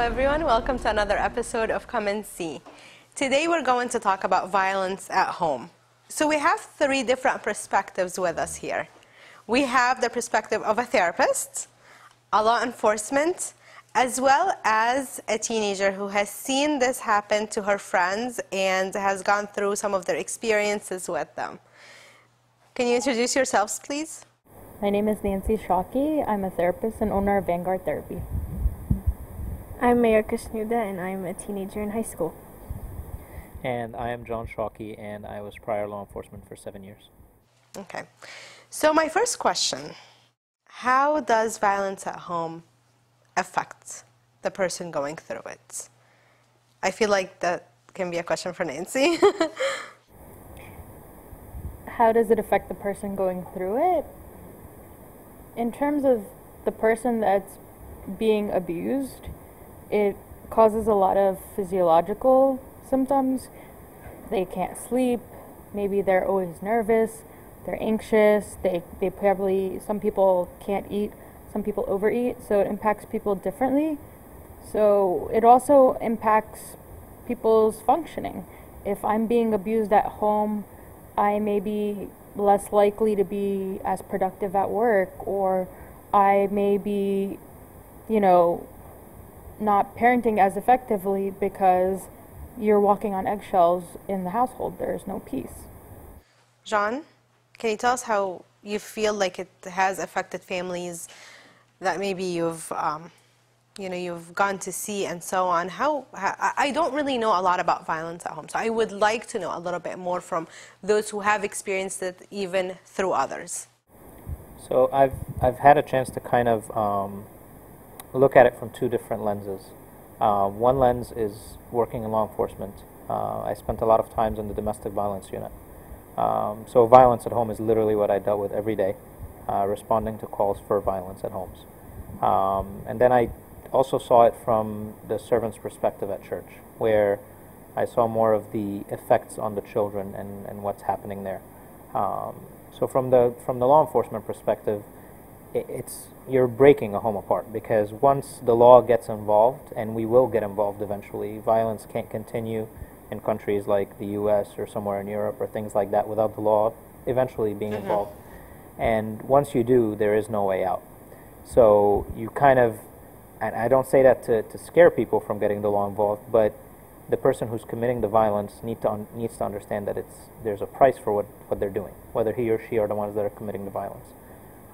everyone, welcome to another episode of Come and See. Today we're going to talk about violence at home. So we have three different perspectives with us here. We have the perspective of a therapist, a law enforcement, as well as a teenager who has seen this happen to her friends and has gone through some of their experiences with them. Can you introduce yourselves, please? My name is Nancy Shockey. I'm a therapist and owner of Vanguard Therapy. I'm Mayor Kashnuda, and I'm a teenager in high school. And I am John Shockey, and I was prior law enforcement for 7 years. Okay. So my first question, how does violence at home affect the person going through it? I feel like that can be a question for Nancy. How does it affect the person going through it? In terms of the person that's being abused, it causes a lot of physiological symptoms. They can't sleep, maybe they're always nervous, they're anxious, they probably, some people can't eat, some people overeat, so it impacts people differently. So it also impacts people's functioning. If I'm being abused at home, I may be less likely to be as productive at work, or I may be, not parenting as effectively because you're walking on eggshells in the household. There's no peace. John, can you tell us how you feel like it has affected families that maybe you've gone to see and so on? I don't really know a lot about violence at home, so I would like to know a little bit more from those who have experienced it even through others. So I've had a chance to kind of look at it from two different lenses. One lens is working in law enforcement. I spent a lot of times in the domestic violence unit. So violence at home is literally what I dealt with every day, responding to calls for violence at homes. And then I also saw it from the servant's perspective at church, where I saw more of the effects on the children and what's happening there. So from the law enforcement perspective, you're breaking a home apart, because once the law gets involved, and we will get involved eventually, violence can't continue in countries like the US or somewhere in Europe or things like that without the law eventually being involved. And once you do, there is no way out. So you kind of, and I don't say that to scare people from getting the law involved, but the person who's committing the violence needs to understand that there's a price for what they're doing, whether he or she are the ones that are committing the violence.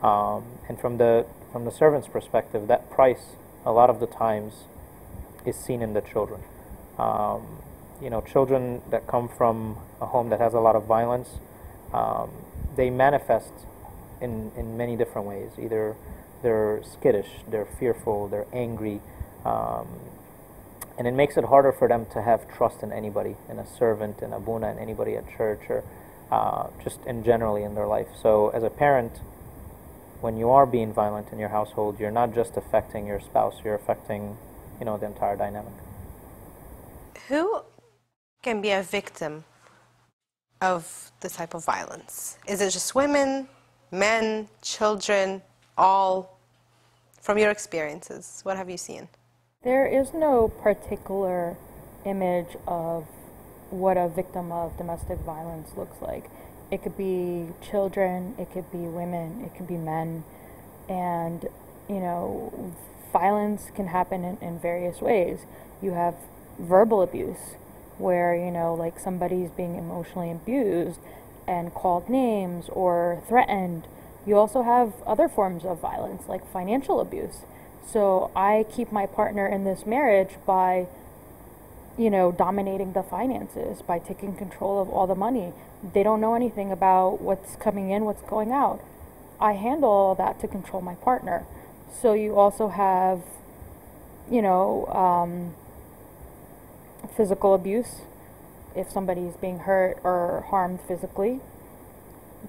And from the servant's perspective, that price, a lot of the times, is seen in the children. Children that come from a home that has a lot of violence, they manifest in many different ways. Either they're skittish, they're fearful, they're angry, and it makes it harder for them to have trust in anybody, in a servant, in abuna, in anybody at church, or just in generally in their life. So as a parent, when you are being violent in your household, you're not just affecting your spouse, you're affecting, the entire dynamic. Who can be a victim of this type of violence? Is it just women, men, children, all? From your experiences, what have you seen? There is no particular image of what a victim of domestic violence looks like. It could be children, it could be women, it could be men, and violence can happen in various ways. You have verbal abuse, where like somebody's being emotionally abused and called names or threatened. You also have other forms of violence, like financial abuse. So I keep my partner in this marriage by dominating the finances, by taking control of all the money. They don't know anything about what's coming in, what's going out. I handle all that to control my partner. So you also have, physical abuse, if somebody's being hurt or harmed physically.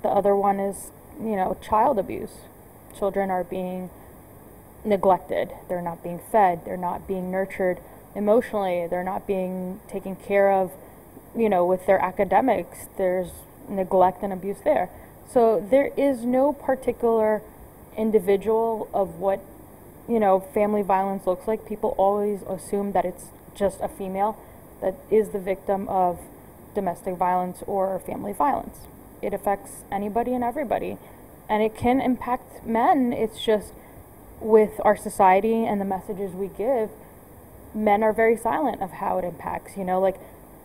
The other one is, child abuse. Children are being neglected. They're not being fed. They're not being nurtured emotionally. They're not being taken care of, with their academics. There's neglect and abuse there. So there is no particular individual of what you know, family violence looks like, people always assume that it's just a female that is the victim of domestic violence or family violence. It affects anybody and everybody, and it can impact men. It's just with our society and the messages we give, men are very silent of how it impacts. You know, like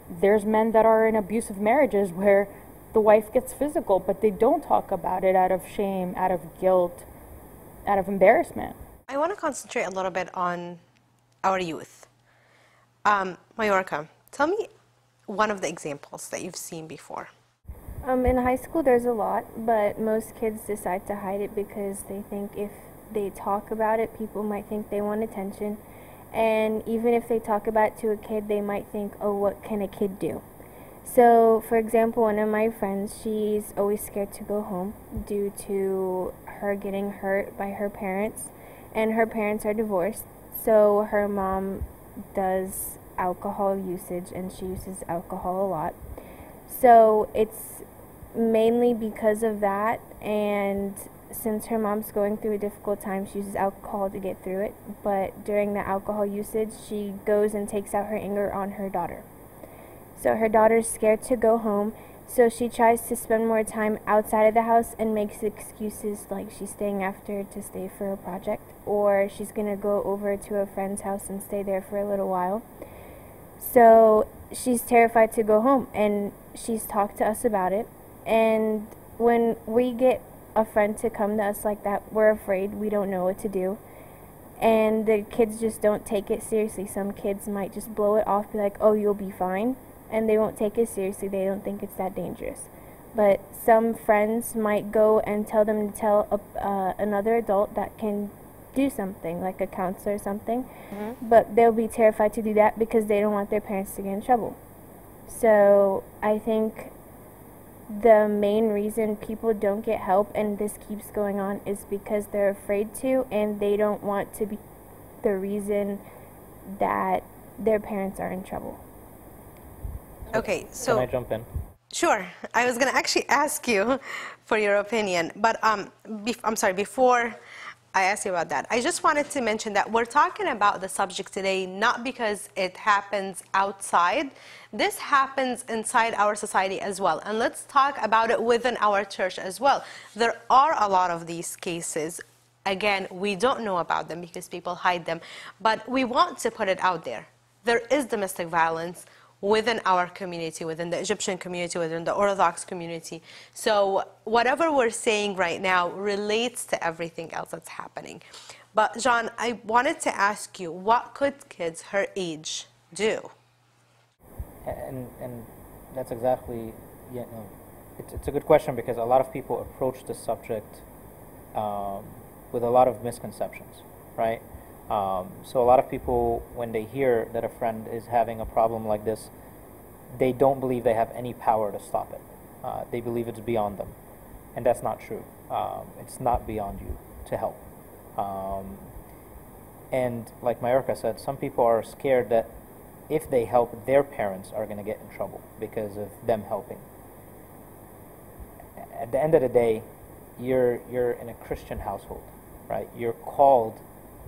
there's men that are in abusive marriages where the wife gets physical, but they don't talk about it out of shame, out of guilt, out of embarrassment. I want to concentrate a little bit on our youth. Majorca, tell me one of the examples that you've seen before. In high school, there's a lot, but most kids decide to hide it because they think if they talk about it, people might think they want attention. And even if they talk about it to a kid, they might think, oh, what can a kid do? So, for example, one of my friends, she's always scared to go home due to her getting hurt by her parents, and her parents are divorced. So her mom does alcohol usage, and she uses alcohol a lot. So it's mainly because of that, and since her mom's going through a difficult time, she uses alcohol to get through it. But during the alcohol usage, she goes and takes out her anger on her daughter. So her daughter's scared to go home, so she tries to spend more time outside of the house and makes excuses like she's staying after to stay for a project, or she's going to go over to a friend's house and stay there for a little while. So she's terrified to go home, and she's talked to us about it. And when we get a friend to come to us like that, we're afraid. We don't know what to do. And the kids just don't take it seriously. Some kids might just blow it off, be like, oh, you'll be fine. And they won't take it seriously. They don't think it's that dangerous. But some friends might go and tell them to tell another adult that can do something, like a counselor or something. Mm-hmm. But they'll be terrified to do that because they don't want their parents to get in trouble. So I think the main reason people don't get help, and this keeps going on, is because they're afraid to, and they don't want to be the reason that their parents are in trouble. Okay, so can I jump in? Sure. I was going to actually ask you for your opinion, but I'm sorry, before I ask you about that, I just wanted to mention that we're talking about the subject today not because it happens outside. This happens inside our society as well, and let's talk about it within our church as well. There are a lot of these cases. Again, we don't know about them because people hide them, but we want to put it out there. There is domestic violence within our community, within the Egyptian community, within the Orthodox community. So whatever we're saying right now relates to everything else that's happening. But John, I wanted to ask you, what could kids her age do? And that's exactly, it's a good question, because a lot of people approach the subject with a lot of misconceptions, right? So a lot of people, when they hear that a friend is having a problem like this, they don't believe they have any power to stop it. They believe it's beyond them, and that's not true. It's not beyond you to help. And like Majorca said, some people are scared that if they help, their parents are going to get in trouble because of them helping. At the end of the day, you're in a Christian household, right? You're called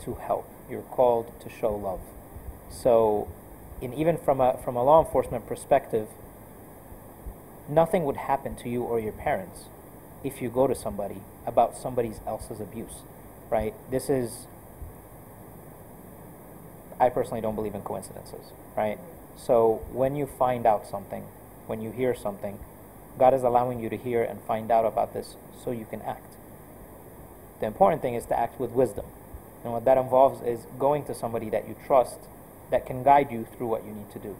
to help. You're called to show love. So, even from a law enforcement perspective, nothing would happen to you or your parents if you go to somebody about somebody else's abuse, right? I personally don't believe in coincidences, right? So when you find out something, when you hear something, God is allowing you to hear and find out about this so you can act. The important thing is to act with wisdom. And what that involves is going to somebody that you trust that can guide you through what you need to do.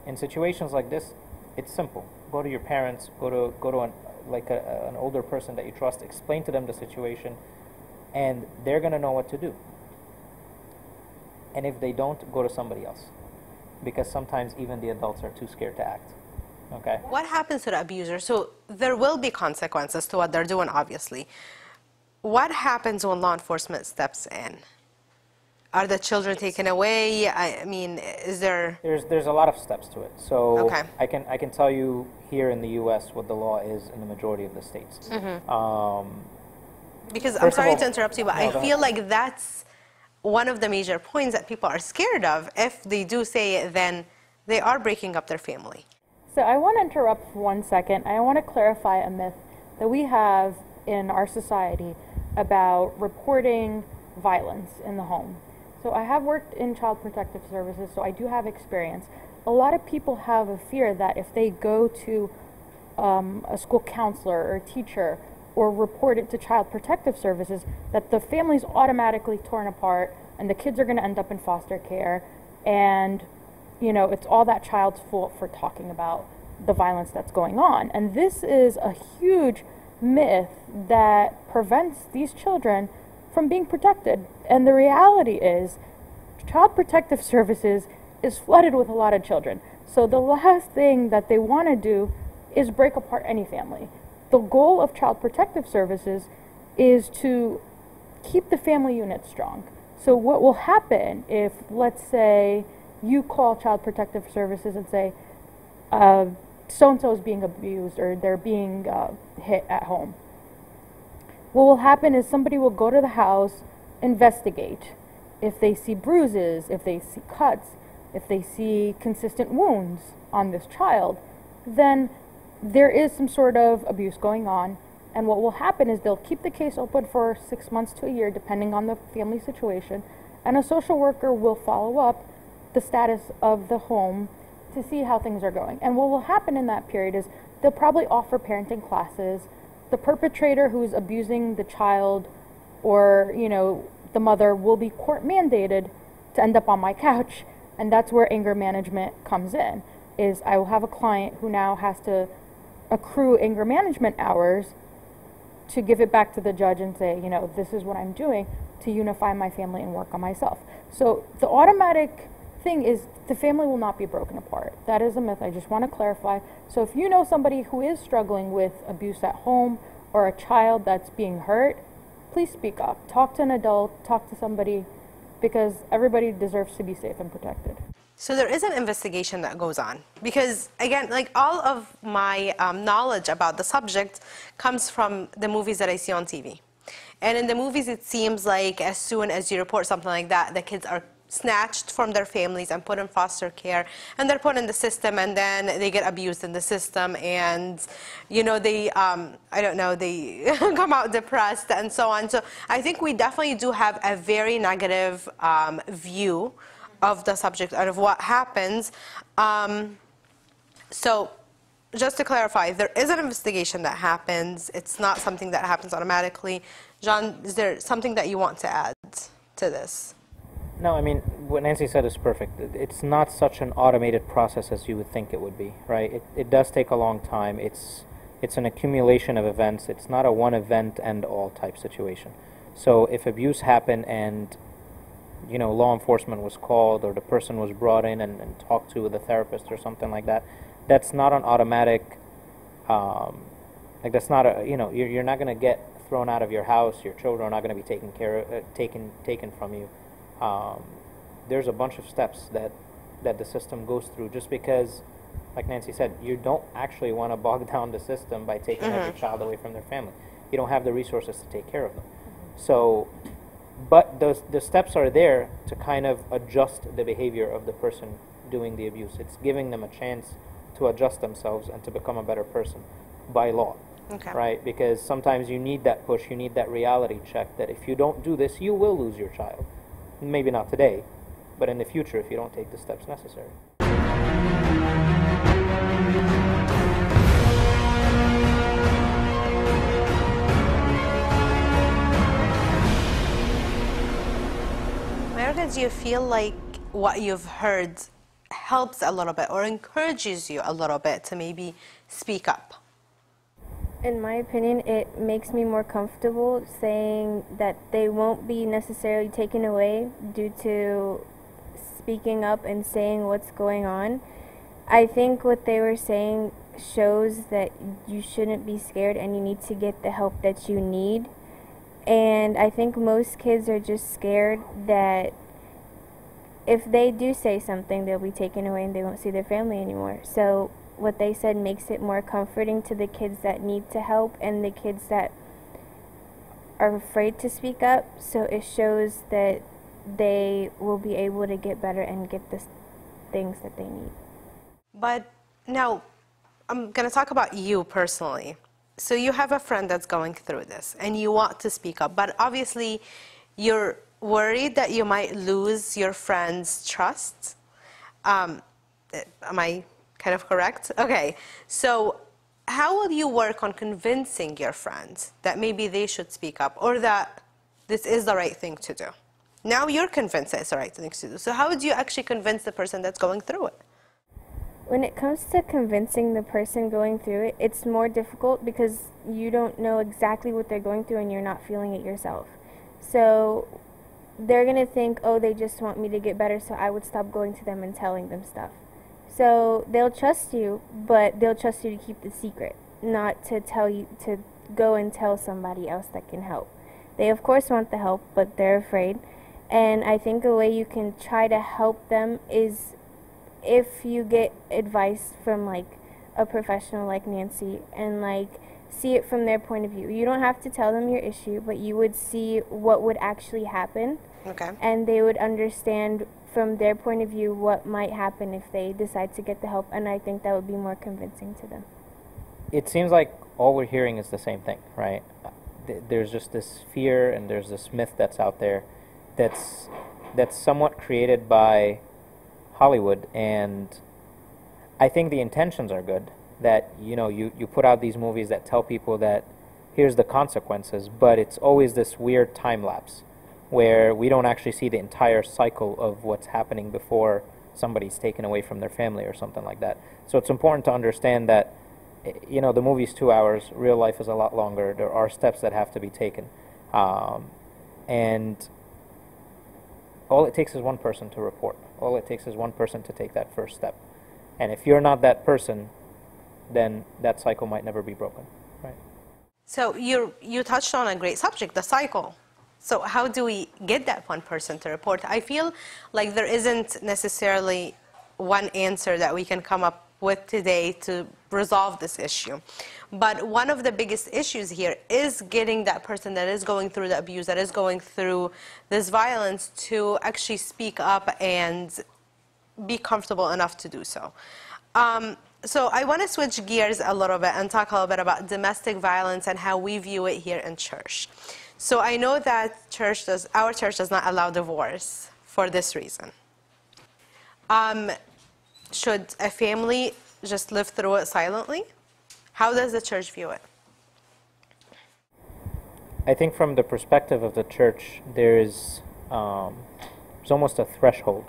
In situations like this, it's simple. Go to your parents, go to an older person that you trust, explain to them the situation, and they're going to know what to do. And if they don't, go to somebody else, because sometimes even the adults are too scared to act. Okay? What happens to the abuser? So there will be consequences to what they're doing, obviously. What happens when law enforcement steps in? Are the children taken away? I mean, is there... There's a lot of steps to it. So okay. I can tell you here in the U.S. what the law is in the majority of the states. Mm-hmm. Because I'm sorry to interrupt you, but I feel like that's one of the major points that people are scared of. If they do say it, then they are breaking up their family. So I want to interrupt for 1 second. I want to clarify a myth that we have in our society about reporting violence in the home. So I have worked in child protective services, so I do have experience. A lot of people have a fear that if they go to a school counselor or a teacher or report it to child protective services, that the family's automatically torn apart and the kids are going to end up in foster care, and it's all that child's fault for talking about the violence that's going on. And this is a huge myth that prevents these children from being protected. And the reality is, child protective services is flooded with a lot of children. So the last thing that they want to do is break apart any family. The goal of child protective services is to keep the family unit strong. So what will happen if, let's say, you call child protective services and say, so-and-so is being abused or they're being hit at home. What will happen is somebody will go to the house, investigate. If they see bruises, if they see cuts, if they see consistent wounds on this child, then there is some sort of abuse going on. And what will happen is they'll keep the case open for 6 months to a year, depending on the family situation, and a social worker will follow up the status of the home to see how things are going. And what will happen in that period is they'll probably offer parenting classes. The perpetrator who's abusing the child or, the mother will be court mandated to end up on my couch. And that's where anger management comes in, is I will have a client who now has to accrue anger management hours to give it back to the judge and say, this is what I'm doing to unify my family and work on myself. So the automatic thing is the family will not be broken apart. That is a myth. I just want to clarify. So if you know somebody who is struggling with abuse at home or a child that's being hurt, please speak up. Talk to an adult, talk to somebody, because everybody deserves to be safe and protected. So there is an investigation that goes on, because again, like all of my knowledge about the subject comes from the movies that I see on TV. And in the movies, it seems like as soon as you report something like that, the kids are snatched from their families and put in foster care, and they're put in the system, and then they get abused in the system, and they I don't know, they come out depressed and so on. So I think we definitely do have a very negative view of the subject and of what happens. So just to clarify, there is an investigation that happens. It's not something that happens automatically. John, is there something that you want to add to this? No, I mean, what Nancy said is perfect. It's not such an automated process as you would think it would be, right? It does take a long time. It's an accumulation of events. It's not a one event and all type situation. So if abuse happened and law enforcement was called, or the person was brought in and talked to with a therapist or something like that, that's not an automatic, that's not a, you're not going to get thrown out of your house. Your children are not going to be taken from you. There's a bunch of steps that the system goes through, just because, like Nancy said, you don't actually want to bog down the system by taking every child away from their family. You don't have the resources to take care of them. So, but the steps are there to kind of adjust the behavior of the person doing the abuse. It's giving them a chance to adjust themselves and to become a better person by law. Okay. Right? Because sometimes you need that push, you need that reality check that if you don't do this, you will lose your child. Maybe not today, but in the future if you don't take the steps necessary. America, do you feel like what you've heard helps a little bit or encourages you a little bit to maybe speak up? In my opinion, it makes me more comfortable saying that they won't be necessarily taken away due to speaking up and saying what's going on. I think what they were saying shows that you shouldn't be scared and you need to get the help that you need. And I think most kids are just scared that if they do say something, they'll be taken away and they won't see their family anymore. So what they said makes it more comforting to the kids that need to help and the kids that are afraid to speak up. So it shows that they will be able to get better and get the things that they need. But now, I'm going to talk about you personally. So you have a friend that's going through this, and you want to speak up, but obviously you're worried that you might lose your friend's trust. Am I kind of correct? Okay. So how will you work on convincing your friends that maybe they should speak up, or that this is the right thing to do? Now you're convinced that it's the right thing to do. So how would you actually convince the person that's going through it? When it comes to convincing the person going through it, it's more difficult because you don't know exactly what they're going through and you're not feeling it yourself. So they're going to think, oh, they just want me to get better, so I would stop going to them and telling them stuff. So they'll trust you, but they'll trust you to keep the secret, not to tell you to go and tell somebody else that can help. They of course want the help, but they're afraid. And I think a way you can try to help them is if you get advice from like a professional like Nancy and like see it from their point of view. You don't have to tell them your issue, but you would see what would actually happen. Okay. And they would understand from their point of view what might happen if they decide to get the help, and I think that would be more convincing to them. It seems like all we're hearing is the same thing, right? There's just this fear and there's this myth that's out there that's somewhat created by Hollywood, and I think the intentions are good, that you put out these movies that tell people that here's the consequences, but it's always this weird time lapse where we don't actually see the entire cycle of what's happening before somebody's taken away from their family or something like that. So it's important to understand that the movie's 2 hours, real life is a lot longer, there are steps that have to be taken, and all it takes is one person to report. All it takes is one person to take that first step. And if you're not that person, then that cycle might never be broken, right? So you touched on a great subject, the cycle. So how do we get that one person to report? I feel like there isn't necessarily one answer that we can come up with today to resolve this issue. But one of the biggest issues here is getting that person that is going through the abuse, that is going through this violence, to actually speak up and be comfortable enough to do so. So I want to switch gears a little bit and talk a little bit about domestic violence and how we view it here in church. So I know that our church does not allow divorce for this reason. Should a family just live through it silently? How does the church view it? I think from the perspective of the church, there's almost a threshold,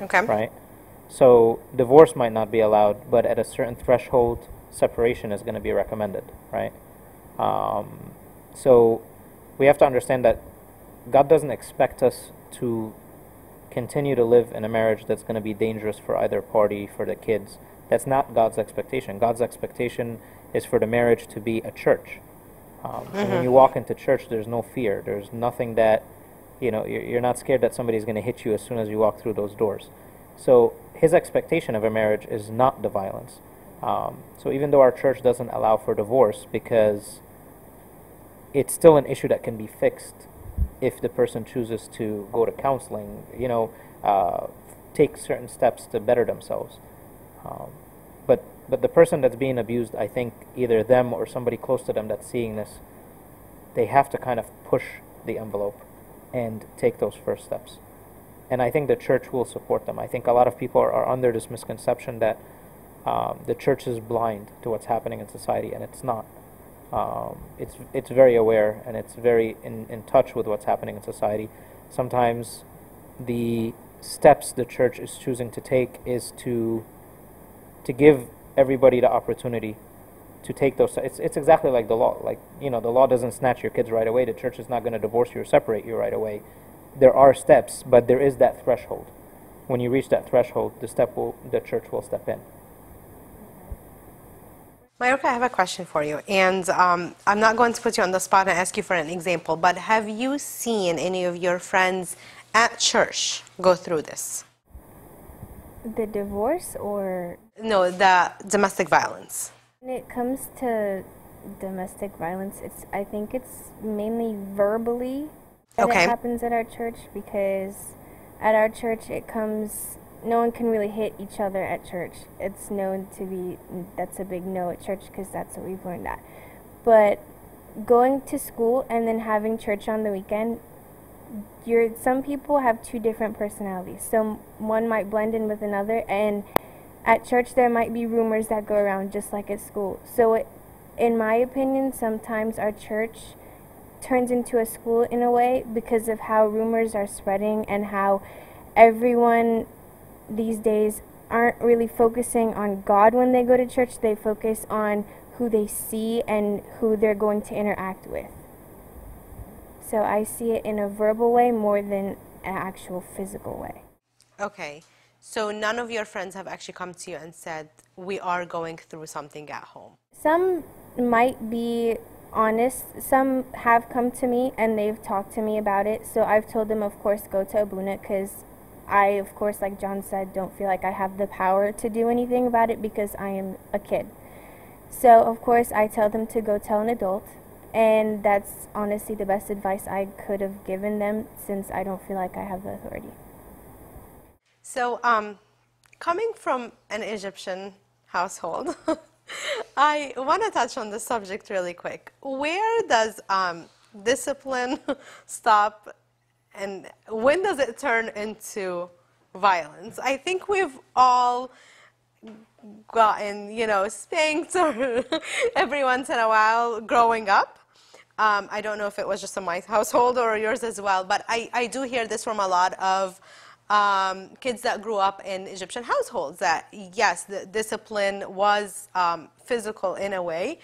Okay. right? So divorce might not be allowed, but at a certain threshold, separation is going to be recommended, right? So we have to understand that God doesn't expect us to continue to live in a marriage that's going to be dangerous for either party, for the kids. That's not God's expectation. God's expectation is for the marriage to be a church. And when you walk into church, there's no fear. There's nothing that, you're not scared that somebody's going to hit you as soon as you walk through those doors. So his expectation of a marriage is not the violence. So even though our church doesn't allow for divorce, because it's still an issue that can be fixed if the person chooses to go to counseling, take certain steps to better themselves. But the person that's being abused, I think either them or somebody close to them that's seeing this, they have to kind of push the envelope and take those first steps. And I think the church will support them. I think a lot of people are under this misconception that the church is blind to what's happening in society, and it's not. It's very aware, and it's very in touch with what's happening in society. Sometimes the steps the church is choosing to take is to give everybody the opportunity to take those. It's exactly like the law. Like, the law doesn't snatch your kids right away. The church is not going to divorce you or separate you right away. There are steps, but there is that threshold. When you reach that threshold, the church will step in. Mayurka, I have a question for you, and I'm not going to put you on the spot and ask you for an example, but have you seen any of your friends at church go through this? The divorce, or? No, the domestic violence. When it comes to domestic violence, I think it's mainly verbally And Okay. it happens at our church because at our church no one can really hit each other at church. It's known to be, that's a big no at church because that's what we've learned that. But going to school and then having church on the weekend, some people have two different personalities. So one might blend in with another, and at church there might be rumors that go around just like at school. So in my opinion, sometimes our church turns into a school in a way because of how rumors are spreading and how everyone these days aren't really focusing on God when they go to church. They focus on who they see and who they're going to interact with. So I see it in a verbal way more than an actual physical way. Okay. So none of your friends have actually come to you and said, we are going through something at home. Some might be honest. Some have come to me and they've talked to me about it. So I've told them, of course, go to Abuna, because I, of course, like John said, don't feel like I have the power to do anything about it because I am a kid. So, of course, I tell them to go tell an adult. And that's honestly the best advice I could have given them, since I don't feel like I have the authority. So, coming from an Egyptian household, I want to touch on the subject really quick. Where does discipline stop, and when does it turn into violence? I think we've all gotten, spanked or every once in a while growing up. I don't know if it was just in my household or yours as well, but I do hear this from a lot of kids that grew up in Egyptian households, that yes, the discipline was physical in a way.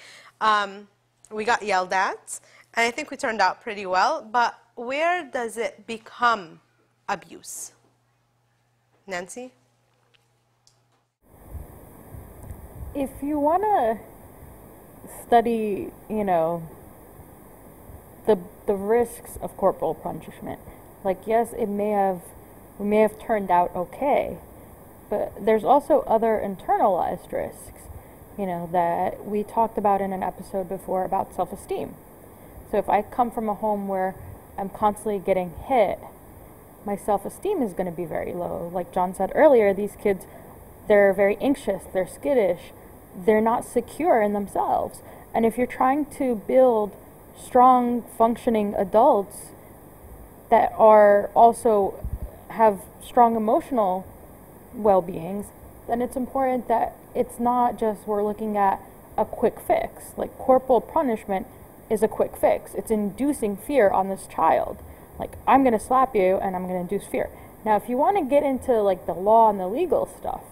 We got yelled at, and I think we turned out pretty well, but where does it become abuse? Nancy? If you want to study, the risks of corporal punishment, like, yes, we may have turned out okay, but there's also other internalized risks, that we talked about in an episode before about self-esteem. So if I come from a home where I'm constantly getting hit, my self-esteem is going to be very low. Like John said earlier, these kids, they're very anxious, they're skittish, they're not secure in themselves. And if you're trying to build strong, functioning adults that are also have strong emotional well-beings, then it's important that it's not just we're looking at a quick fix. Like, corporal punishment is a quick fix. It's inducing fear on this child. Like, I'm going to slap you and I'm going to induce fear. Now, if you want to get into like the law and the legal stuff,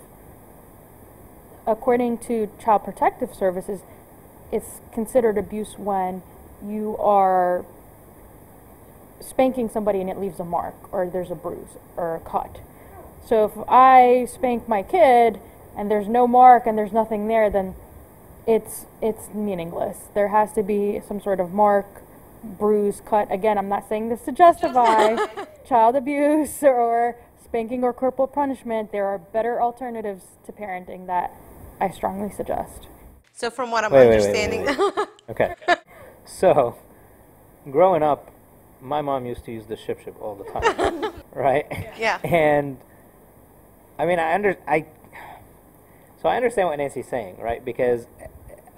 according to Child Protective Services, it's considered abuse when you are spanking somebody and it leaves a mark, or there's a bruise or a cut. So if I spank my kid and there's no mark and there's nothing there, then it's meaningless. There has to be some sort of mark, bruise, cut. Again, I'm not saying this to justify child abuse or spanking or corporal punishment. There are better alternatives to parenting that I strongly suggest. So from what I'm understanding... Wait. Okay. So, growing up, my mom used to use the ship all the time, right? Yeah. And, I mean, I understand what Nancy's saying, right? Because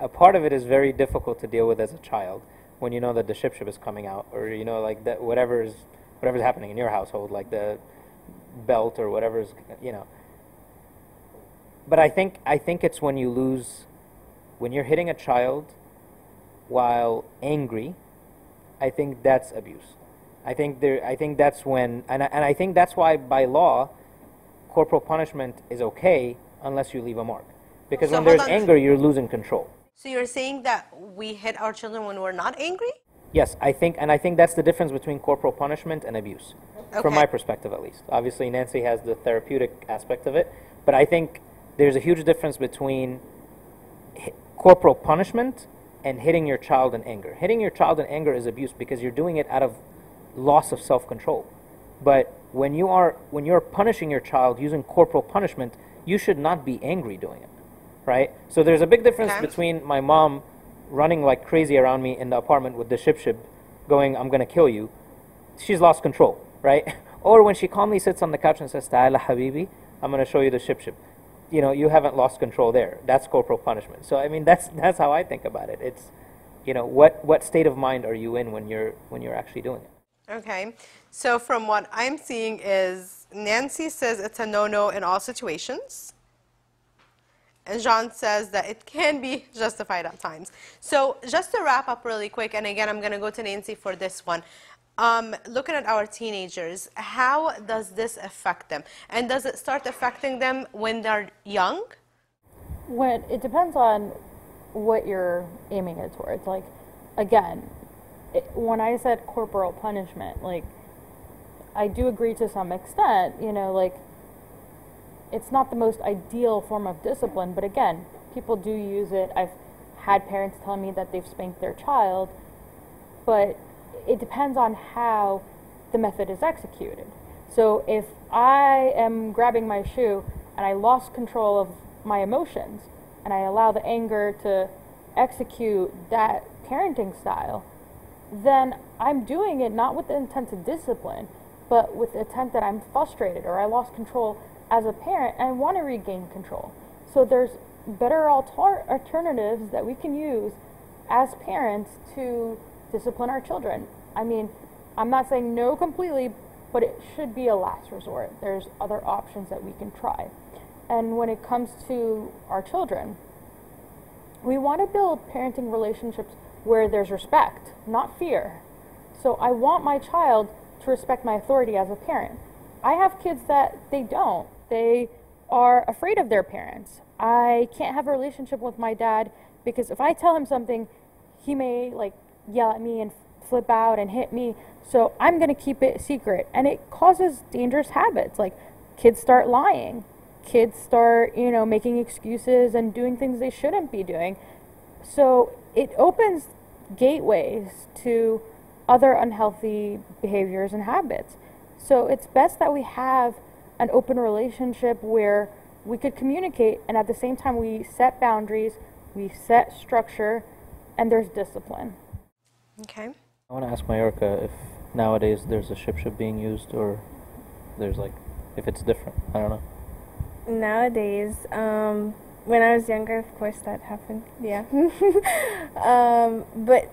a part of it is very difficult to deal with as a child when you know that the ship is coming out, or like that whatever's happening in your household, like the belt or whatever's, But I think it's when you're hitting a child while angry, I think that's abuse. I think that's when, and I think that's why by law, corporal punishment is okay unless you leave a mark. Because So when there's hold on. anger, you're losing control. So you're saying that we hit our children when we're not angry? Yes, I think that's the difference between corporal punishment and abuse, from Okay. my perspective at least. Obviously, Nancy has the therapeutic aspect of it, but I think there's a huge difference between corporal punishment and hitting your child in anger. Hitting your child in anger is abuse because you're doing it out of loss of self-control. But when you're punishing your child using corporal punishment, you should not be angry doing it, right? So there's a big difference Okay. between my mom running like crazy around me in the apartment with the ship going, I'm going to kill you, she's lost control, right? Or when she calmly sits on the couch and says, "Ta'ala habibi, I'm going to show you the ship." You know, you haven't lost control there. That's corporal punishment. So I mean, that's how I think about it. It's, you know, what state of mind are you in when you're actually doing it? Okay, so from what I'm seeing is Nancy says it's a no-no in all situations. And John says that it can be justified at times. So just to wrap up really quick, and again, I'm going to go to Nancy for this one. Looking at our teenagers, how does this affect them? And does it start affecting them when they're young? When it depends on what you're aiming it towards. Like, again, when I said corporal punishment, like, I do agree to some extent, you know, like, it's not the most ideal form of discipline, but again, people do use it. I've had parents tell me that they've spanked their child, but it depends on how the method is executed. So if I am grabbing my shoe and I lost control of my emotions and I allow the anger to execute that parenting style, then I'm doing it not with the intent to discipline, but with the intent that I'm frustrated or I lost control as a parent and I want to regain control. So there's better alternatives that we can use as parents to discipline our children. I mean, I'm not saying no completely, but it should be a last resort. There's other options that we can try. And when it comes to our children, we want to build parenting relationships where there's respect, not fear. So I want my child to respect my authority as a parent. I have kids that they don't. They are afraid of their parents. I can't have a relationship with my dad because if I tell him something, he may like yell at me and flip out and hit me. So I'm going to keep it secret. And it causes dangerous habits. Like kids start lying. Kids start, you know, making excuses and doing things they shouldn't be doing. So it opens gateways to other unhealthy behaviors and habits. So it's best that we have an open relationship where we could communicate and at the same time we set boundaries, we set structure, and there's discipline. Okay. I want to ask Majorca if nowadays there's a ship being used or there's like, if it's different. I don't know. Nowadays, when I was younger, of course that happened, yeah. But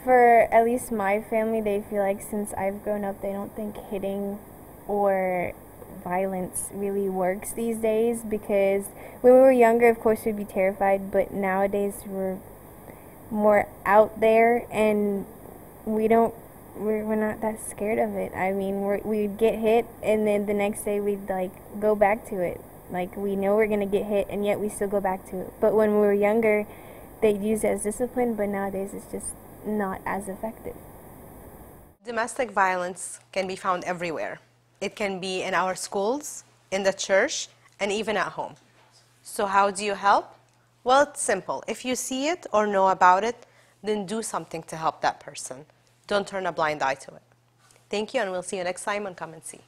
for at least my family, they feel like since I've grown up, they don't think hitting or violence really works these days, because when we were younger, of course, we'd be terrified, but nowadays we're more out there and we're not that scared of it. I mean, we'd get hit and then the next day we'd like go back to it. Like we know we're gonna get hit and yet we still go back to it. But when we were younger, they'd use it as discipline, but nowadays it's just not as effective. Domestic violence can be found everywhere. It can be in our schools, in the church, and even at home. So how do you help? Well, it's simple. If you see it or know about it, then do something to help that person. Don't turn a blind eye to it. Thank you, and we'll see you next time on Come and See.